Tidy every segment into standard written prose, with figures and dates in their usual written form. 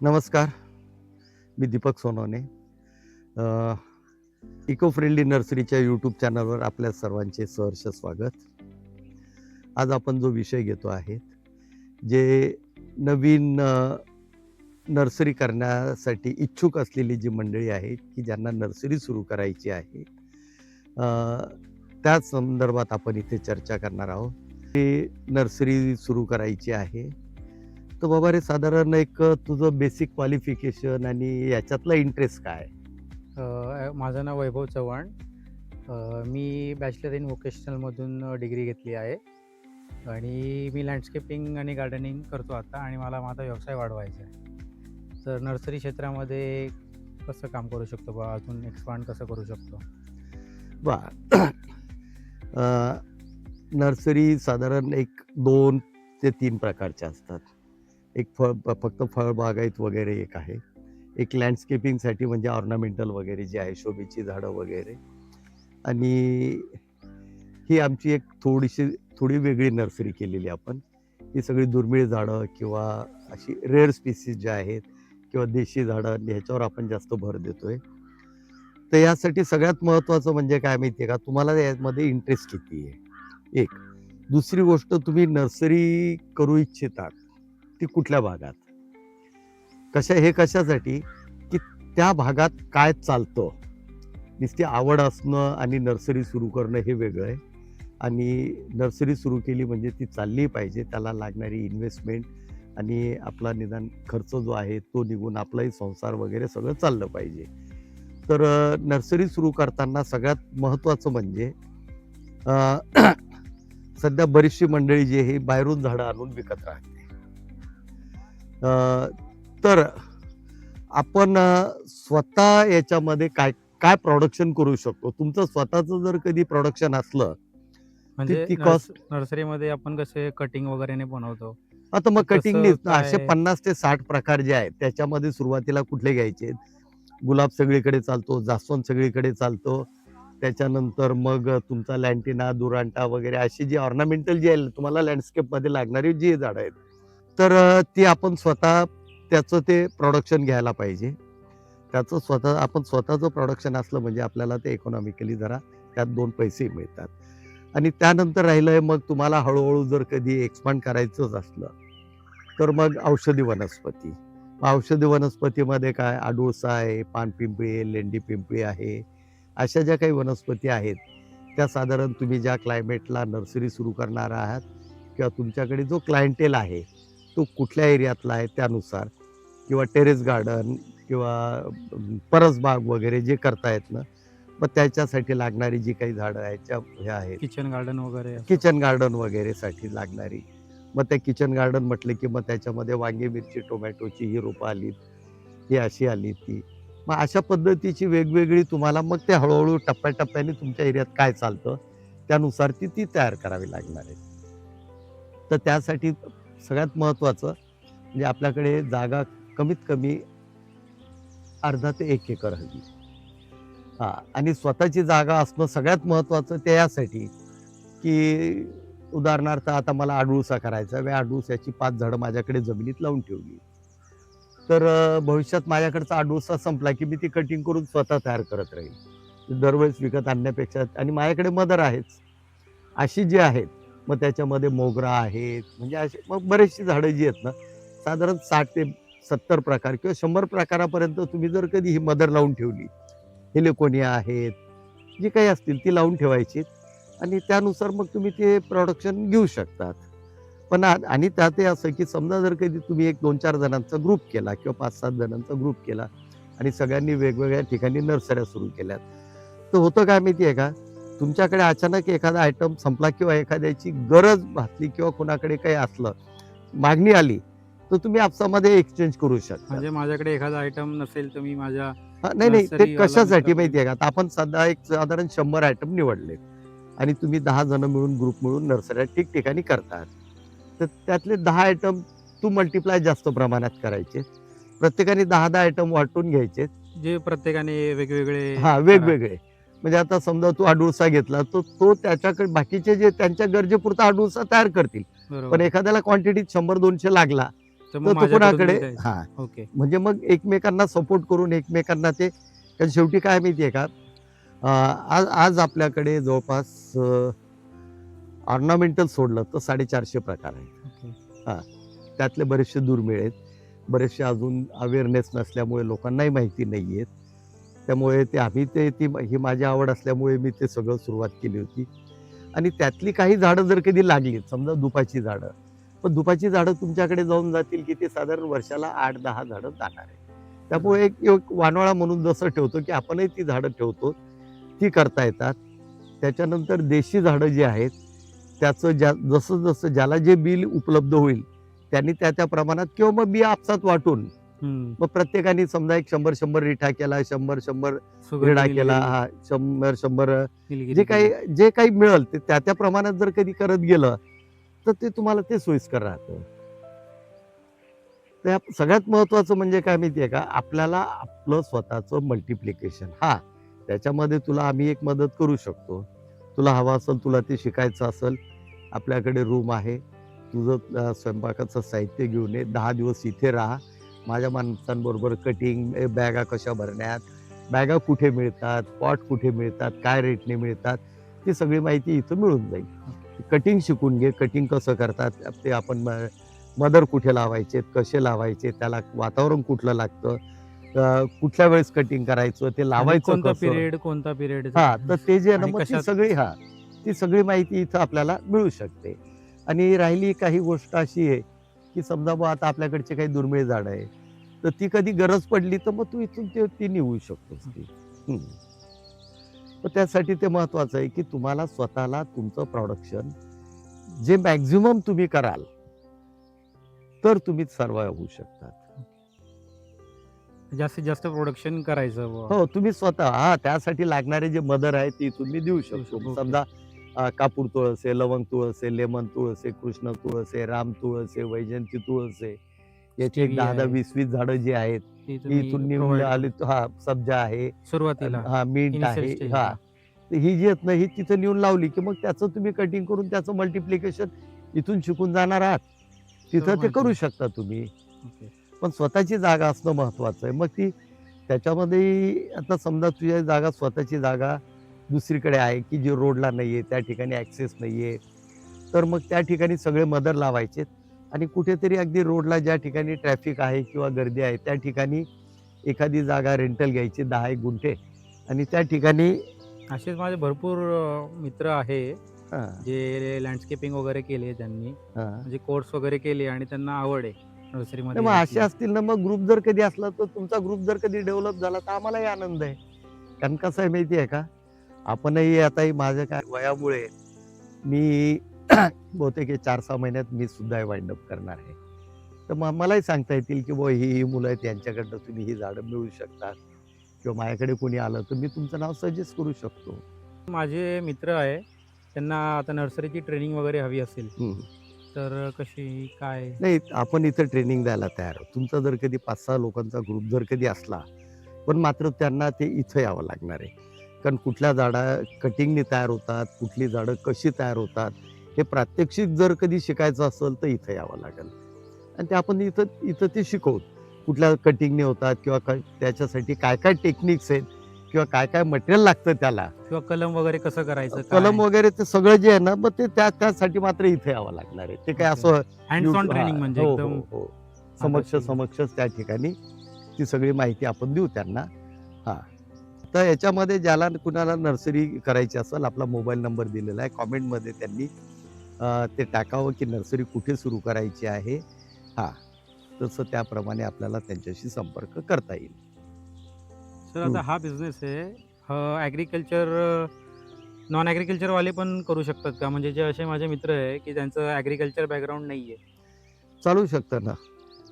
नमस्कार. मी दीपक सोनवणे. अ, eco friendly नर्सरीच्या YouTube चॅनलवर आपल्या सर्वांचे सहर्ष स्वागत. आज आपण जो विषय घेतो आहे, जे नवीन नर्सरी करण्यासाठी इच्छुक असलेली जी मंडळी आहे, की ज्यांना नर्सरी सुरू करायची आहे. अ, त्या संदर्भात आपण इथे चर्चा करणार आहोत. की नर्सरी सुरू करायची आहे, तर बाबा रे साधारण एक तुझं बेसिक क्वालिफिकेशन आणि याच्यातला इंटरेस्ट काय? माझं नाव वैभव चव्हाण. मी बॅचलर इन व्होकेशनलमधून डिग्री घेतली आहे आणि मी लँडस्केपिंग आणि गार्डनिंग करतो आता आणि मला माझा व्यवसाय वाढवायचा आहे. तर नर्सरी क्षेत्रामध्ये कसं काम करू शकतो बा अजून एक्सपांड कसं करू शकतो? वा नर्सरी साधारण एक 2 ते 3 प्रकारच्या असतात. एक फक्त फळबागायत वगैरे एक आहे. एक लँडस्केपिंगसाठी म्हणजे ऑर्नामेंटल वगैरे जे आहे शोभेची झाडं वगैरे. आणि ही आमची एक थोडी वेगळी नर्सरी केलेली आपण. ही सगळी दुर्मिळ झाडं किंवा अशी रेअर स्पीसीज ज्या आहेत किंवा देशी झाडं ह्याच्यावर आपण जास्त भर देतोय. तर यासाठी सगळ्यात महत्त्वाचं म्हणजे काय माहिती आहे का, तुम्हाला यामध्ये इंटरेस्ट किती आहे? एक. दुसरी गोष्ट तुम्ही नर्सरी करू इच्छिता, ती कुठल्या भागात? हे कशासाठी? की त्या भागात काय चालतं? नुसती आवड असणं आणि नर्सरी सुरू करणं हे वेगळं आहे. आणि नर्सरी सुरू केली म्हणजे ती चालली पाहिजे. त्याला लागणारी इन्व्हेस्टमेंट आणि आपला निदान खर्च जो आहे तो निघून आपलाही संसार वगैरे सगळं चाललं पाहिजे. तर नर्सरी सुरू करताना सगळ्यात महत्त्वाचं म्हणजे अ, सध्या बरीचशी मंडळी जी आहे बाहेरून झाडं आणून विकत राहते. तर आपण स्वतः याच्यामध्ये काय काय प्रोडक्शन करू शकतो? तुमचं स्वतःचं जर कधी प्रोडक्शन असलं, तर म्हणजे ती कॉस्ट नर्सरीमध्ये आपण कसे कटिंग वगैरेने बनवतो, आता मग तर तसं कटिंगनीच ना असे काय? 50 ते 60 प्रकार जे आहेत, त्याच्यामध्ये सुरुवातीला कुठले घ्यायचे? गुलाब सगळीकडे चालतो, जास्वंद सगळीकडे चालतो. त्याच्यानंतर मग तुमचा लॅन्टिना, दुरांटा वगैरे अशी जी ऑर्नामेंटल जी आहे तुम्हाला लँडस्केपमध्ये लागणारी जी झाडं आहेत. तर ती आपण स्वतः त्याचं ते प्रोडक्शन घ्यायला पाहिजे. त्याचं आपण स्वतःचं प्रोडक्शन असलं म्हणजे आपल्याला ते इकॉनॉमिकली जरा त्यात 2 पैसे मिळतात. आणि त्यानंतर राहिलंय मग तुम्हाला हळू जर कधी एक्सपांड करायचंच असलं, तर मग औषधी वनस्पती. औषधी वनस्पतीमध्ये काय अडुळसा आहे, पानपिंपळी आहे, लेंडी पिंपळी आहे. अशा ज्या काही वनस्पती आहेत, त्या साधारण तुम्ही ज्या क्लायमेटला नर्सरी सुरू करणार आहात किंवा तुमच्याकडे जो क्लायंटेल आहे, तो कुठल्या एरियातला आहे त्यानुसार किंवा टेरेस गार्डन किंवा परसबाग वगैरे जे करतायत ना, मग त्याच्यासाठी लागणारी जी काही झाडं आहेत, ह्या आहेत. किचन गार्डन वगैरे असं? किचन गार्डन वगैरेसाठी लागणारी. मग त्या किचन गार्डन म्हटलं, की मग त्याच्यामध्ये वांगी, मिरची, टोमॅटोची ही रोपं आलीत, ही अशी आली ती. मग अशा पद्धतीची वेगवेगळी तुम्हाला मग ते हळू टप्प्याटप्प्याने तुमच्या एरियात काय चालतं, त्यानुसार ती तयार करावी लागणार आहे. तर त्यासाठी सगळ्यात महत्त्वाचं म्हणजे आपल्याकडे जागा कमीत कमी अर्धा ते 1 एकर हवी. हां. आणि स्वतःची जागा असणं सगळ्यात महत्त्वाचं ते यासाठी, की उदाहरणार्थ आता मला अडुळसा करायचा आहे. अडुळसाची 5 झाडं माझ्याकडे जमिनीत लावून ठेवली. तर भविष्यात माझ्याकडचा अडुळसा संपला, की मी ती कटिंग करून स्वतः तयार करत राहील. दरवेळेस विकत आणण्यापेक्षा आणि माझ्याकडे मदर आहेच. अशी जी आहेत, मग त्याच्यामध्ये मोगरा आहेत, म्हणजे अशी मग बरीचशी झाडं जी आहेत ना, साधारण 60 ते 70 प्रकार किंवा 100 प्रकारापर्यंत तुम्ही जर कधी ही मदर लावून ठेवली, हेलिकोनिया आहेत, जी काही असतील ती लावून ठेवायची आणि त्यानुसार मग तुम्ही ते प्रोडक्शन घेऊ शकतात. पण आणि त्यातही असं की समजा जर कधी तुम्ही एक 2-4 जणांचा ग्रुप केला किंवा 5-7 जणांचा ग्रुप केला आणि सगळ्यांनी वेगवेगळ्या ठिकाणी नर्सऱ्या सुरू केल्यात. तर होतं काय माहिती आहे का? तुमच्याकडे अचानक एखादा आयटम संपला किंवा एखाद्याची गरज भासली किंवा कोणाकडे काही असलं, मागणी आली, तर तुम्ही आपसामध्ये एक्सचेंज करू शकता. म्हणजे माझ्याकडे एखादा आयटम नसेल तर मी माझ्या नाही, ते नर्सरीवाला कशासाठी मित्राकडे. माहिती आहे का? आता आपण सध्या एक साधारण 100 आयटम निवडले आणि तुम्ही 10 जण मिळून ग्रुप मिळून नर्सऱ्या ठिकठिकाणी करतात. तर त्यातले 10 आयटम तू मल्टिप्लाय जास्त प्रमाणात करायचे. प्रत्येकाने 10-10 आयटम वाटून घ्यायचे. जे प्रत्येकाने वेगवेगळे हां, करा. वेगवेगळे. म्हणजे आता समजा तू अडुळसा घेतला, तर तो त्याच्याकडे बाकीचे जे त्यांच्या गरजेपुरता अडुळसा तयार करतील. पण बरोबर. एखाद्याला क्वांटिटीत 100-200 लागला, तर तर मग तो माझ्याकडून कोणाकडे मी द्यायचं. हा ओके. म्हणजे मग एकमेकांना सपोर्ट करून एकमेकांना ते, कारण शेवटी काय माहितीये का, आज आज आपल्याकडे जवळपास ऑर्नामेंटल सोडलं तर 450 प्रकार आहेत. ओके. हा, त्यातले बरेचसे दुर्मिळ आहेत, बरेचसे अजून अवेअरनेस नसल्यामुळे लोकांनाही माहिती नाही आहेत. त्यामुळे ते आम्ही ते ती ही माझी आवड असल्यामुळे मी ते सगळं सुरुवात केली होती. आणि त्यातली काही झाडं जर कधी लागली, समजा दुपाची झाडं, पण दुपाची झाडं तुमच्याकडे जाऊन जातील की ते साधारण वर्षाला 8-10 झाडं जाणार आहे. त्यामुळे एक एक वानोळा म्हणून जसं ठेवतो की आपणही ती झाडं ठेवतो, ती करता येतात. त्याच्यानंतर देशी झाडं जी आहेत, त्याचं जसं जसं ज्याला जे बिल उपलब्ध होईल त्यांनी त्या त्या प्रमाणात, किंवा मग बिया आपसात वाटून, हम्म. मग प्रत्येकाने समजा एक 100-100 रिठा केला, 100-100 सुगंधी रिडा केला, निलगिरी, हा 100-100 निलगिरी केली. जे काही मिळेल ते त्या त्या प्रमाणात जर कधी करत गेलं तर ते तुम्हाला ते सोयीस्कर राहतं. त्या सगळ्यात महत्वाचं म्हणजे काय माहितीये का, आपल्याला आपलं स्वतःचं मल्टिप्लिकेशन, हा त्याच्यामध्ये तुला आम्ही एक मदत करू शकतो. तुला हवं असेल, तुला ते शिकायचं असेल, आपल्याकडे रूम आहे. तुझं स्वयंपाकाचं साहित्य घेऊन ये, 10 दिवस इथे राहा. माझ्या माणसांबरोबर कटिंग, बॅगा कशा भरण्यात, बॅगा कुठे मिळतात, पॉट कुठे मिळतात, काय रेटने मिळतात, ती सगळी माहिती इथं मिळून जाईल. कटिंग शिकून घे, कटिंग कसं करतात ते, आपण मदर कुठे लावायचे, कसे लावायचे, त्याला वातावरण कुठलं लागतं, कुठल्या वेळेस कटिंग करायचं, ते आणि लावायचं कसं. कोणता पिरियड हा, तर ते जे आहे ना, आणि मग ती कशात. सगळी, हा ती सगळी माहिती इथं आपल्याला मिळू शकते. आणि राहिली काही गोष्ट अशी आहे की समजा बुवा आता आपल्याकडचे काही दुर्मिळ झाड आहे, तर ती कधी गरज पडली तर मग तू इथून ती निवडू शकतोस ती. तर त्यासाठी ते महत्वाचं आहे की तुम्हाला स्वतःला तुमचं प्रोडक्शन जे मॅक्झिमम तुम्ही कराल तर तुम्ही सर्वाइव्ह होऊ शकतात. जास्तीत जास्त प्रोडक्शन करायचं बुवा. हो, तुम्ही स्वतः, हा त्यासाठी लागणारे जे मदर आहे ती तुम्ही देऊ शकतो. ओके. समजा कापूर तुळस आहे, लवंग तुळस आहे, लेमन तुळस आहे, कृष्ण तुळस आहे, राम तुळस आहे, वैजयंती तुळस आहे. याची एक स्टिविया 10-10, आहे. 20-20 झाडं जी आहेत ती ही तुम्ही इथून निघून प्रोव्हाइड आली. करू हा, सब्जा आहे, सुरुवातीला, हा मिंट इनिशियल आहे, हा. स्टेजला. तर ही जी आहेत ना, ही तिथं नेऊन लावली की मग त्याचं तुम्ही कटिंग करून त्याचं मल्टिप्लिकेशन इथून शिकून जाणार आहात, तिथं ते करू शकता तुम्ही. ओके. पण स्वतःची जागा असणं महत्वाचं आहे. मग ती त्याच्यामध्ये, आता समजा तुझ्या जागा, स्वतःची जागा दुसरीकडे आहे की जी रोडला नाहीये, त्या ठिकाणी ऍक्सेस नाहीये, तर मग त्या ठिकाणी सगळे मदर लावायचे आणि कुठेतरी अगदी रोडला ज्या ठिकाणी ट्रॅफिक आहे किंवा गर्दी आहे त्या ठिकाणी एखादी जागा रेंटल घ्यायची 10-1 गुंठे आणि त्या ठिकाणी. असेच माझे भरपूर मित्र आहे हा, जे लँडस्केपिंग वगैरे केले त्यांनी, हा. म्हणजे कोर्स वगैरे केले आणि त्यांना आवड आहे नाही, नर्सरीमध्ये मग असे यायची. असतील ना, मग ग्रुप जर कधी असला तर तुमचा ग्रुप जर कधी डेव्हलप झाला तर आम्हालाही आनंद आहे. कारण कसं आहे माहिती आहे का, आपणही आता माझ्या काय वयामुळे मी बहुतेक 4-6 महिन्यात मी सुद्धा वाइंड अप करणार आहे. तर मग मलाही सांगता येतील की बुवा ही मुलं आहेत, यांच्याकडनं तुम्ही ही झाडं मिळू शकतात, किंवा माझ्याकडे कोणी आलं तर मी तुमचं नाव सजेस्ट करू शकतो. माझे मित्र आहे, त्यांना आता नर्सरीची ट्रेनिंग वगैरे हवी असेल, हम्म. तर कशी काय? नाही, आपण इथं ट्रेनिंग द्यायला तयार आहोत. तुमचा जर कधी 5-6 लोकांचा ग्रुप जर कधी असला, पण मात्र त्यांना ते इथं यावं लागणार आहे. कारण कुठल्या झाडा कटिंगनी तयार होतात, कुठली झाडं कशी तयार होतात, हे प्रात्यक्षिक जर कधी शिकायचं असेल तर इथं यावं लागेल. आणि ते आपण इथं इथं ते शिकवू. कुठल्या कटिंगने होतात किंवा त्याच्यासाठी काय काय टेक्निक्स आहेत किंवा काय काय मटेरियल लागतं त्याला, किंवा कलम वगैरे कसं करायचं, कलम काय वगैरे, ते सगळं जे आहे ना, मग ते त्यासाठी मात्र इथे यावं लागणार आहे. ते काय ओके. असं हँड्स ऑन ट्रेनिंग म्हणजे हो एकदम हो हो, समक्षच त्या ठिकाणी ती सगळी माहिती आपण देऊ त्यांना. हा, तर याच्यामध्ये ज्याला कुणाला नर्सरी करायची असेल, आपला मोबाईल नंबर दिलेला आहे, कॉमेंटमध्ये त्यांनी ते टाकावं की नर्सरी कुठे सुरू करायची आहे. हा, तसं त्याप्रमाणे आपल्याला त्यांच्याशी संपर्क करता येईल. सर आता हा बिझनेस आहे, हा ॲग्रिकल्चर, नॉन ॲग्रिकल्चरवाले पण करू शकतात का? म्हणजे जे असे माझे मित्र आहे की त्यांचं ॲग्रिकल्चर बॅकग्राऊंड नाही आहे. चालू शकतं ना.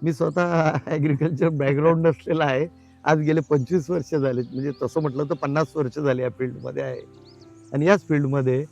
मी स्वतः ॲग्रिकल्चर बॅकग्राऊंड नसलेला आहे. आज गेले 25 वर्ष झालेत, म्हणजे तसं म्हटलं तर 50 वर्ष झाली या फील्डमध्ये आहे. आणि याच फील्डमध्ये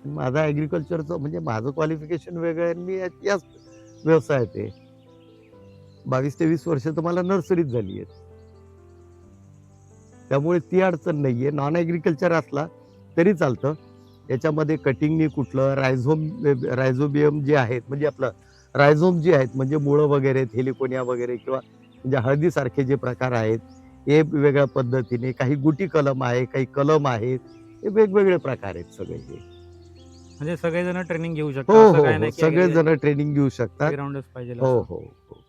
माझा ॲग्रिकल्चरचं म्हणजे माझं क्वालिफिकेशन वेगळं आहे आणि मी याच व्यवसायात आहे. 22-23 वर्ष तर मला नर्सरीत झाली आहेत. त्यामुळे ती अडचण नाहीये. नॉन ॲग्रिकल्चर असला तरी चालतं. याच्यामध्ये कटिंगनी कुठलं रायझोबियम जे आहेत, म्हणजे आपलं रायझोम जी आहेत म्हणजे मुळं वगैरे आहेत, हेलिकोनिया वगैरे किंवा म्हणजे हळदीसारखे जे प्रकार आहेत हे वेगळ्या पद्धतीने, काही गुटी कलम आहे, काही कलम आहेत, हे वेगवेगळे प्रकार आहेत सगळे हे. म्हणजे सगळेजण ट्रेनिंग घेऊ हो, शकतात, असं हो, काही हो. नाही की सगळेजण ट्रेनिंग घेऊ शकतात. बॅकग्राऊंडच पाहिजे हो, असं. हो, हो.